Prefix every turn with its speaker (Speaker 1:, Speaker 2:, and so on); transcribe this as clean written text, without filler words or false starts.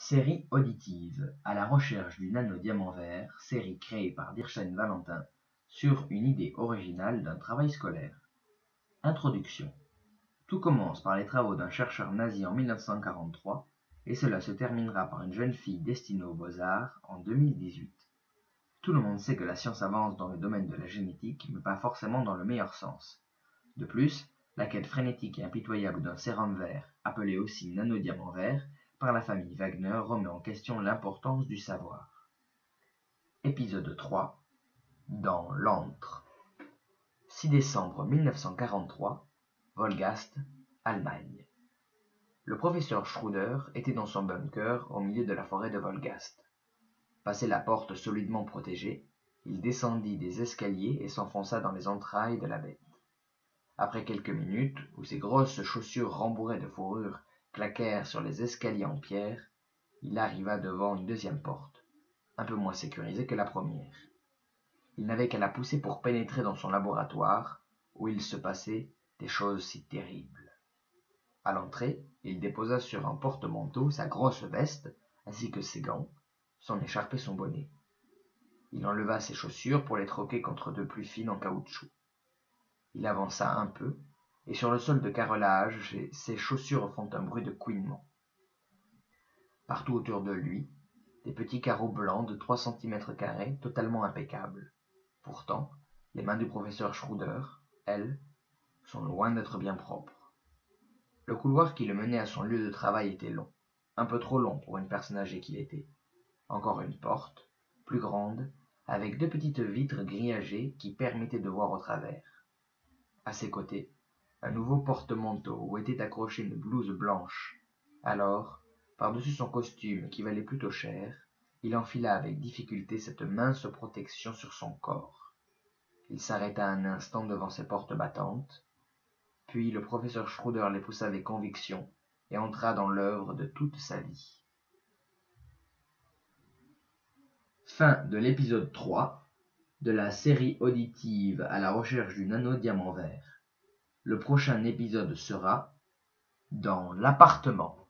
Speaker 1: Série auditive à la recherche du nano-diamant vert, série créée par Dirchen Valentin sur une idée originale d'un travail scolaire. Introduction. Tout commence par les travaux d'un chercheur nazi en 1943 et cela se terminera par une jeune fille destinée aux beaux-arts en 2018. Tout le monde sait que la science avance dans le domaine de la génétique, mais pas forcément dans le meilleur sens. De plus, la quête frénétique et impitoyable d'un sérum vert, appelé aussi nano-diamant vert, par la famille Wagner remet en question l'importance du savoir. Épisode 3. Dans l'antre. 6 décembre 1943, Wolgast, Allemagne. Le professeur Schroeder était dans son bunker au milieu de la forêt de Wolgast. Passé la porte solidement protégée, il descendit des escaliers et s'enfonça dans les entrailles de la bête. Après quelques minutes, où ses grosses chaussures rembourrées de fourrure claquèrent sur les escaliers en pierre, il arriva devant une deuxième porte, un peu moins sécurisée que la première. Il n'avait qu'à la pousser pour pénétrer dans son laboratoire, où il se passait des choses si terribles. À l'entrée, il déposa sur un porte-manteau sa grosse veste, ainsi que ses gants, son écharpe et son bonnet. Il enleva ses chaussures pour les troquer contre deux plus fines en caoutchouc. Il avança un peu, et sur le sol de carrelage, ses chaussures font un bruit de couinement. Partout autour de lui, des petits carreaux blancs de 3 cm², totalement impeccables. Pourtant, les mains du professeur Schroeder, elles, sont loin d'être bien propres. Le couloir qui le menait à son lieu de travail était long, un peu trop long pour une personne âgée qu'il était. Encore une porte, plus grande, avec 2 petites vitres grillagées qui permettaient de voir au travers. À ses côtés, un nouveau porte-manteau où était accrochée une blouse blanche. Alors, par-dessus son costume qui valait plutôt cher, il enfila avec difficulté cette mince protection sur son corps. Il s'arrêta un instant devant ces portes battantes, puis le professeur Schroeder les poussa avec conviction et entra dans l'œuvre de toute sa vie. Fin de l'épisode 3 de la série auditive à la recherche du nano-diamant vert. Le prochain épisode sera dans l'appartement.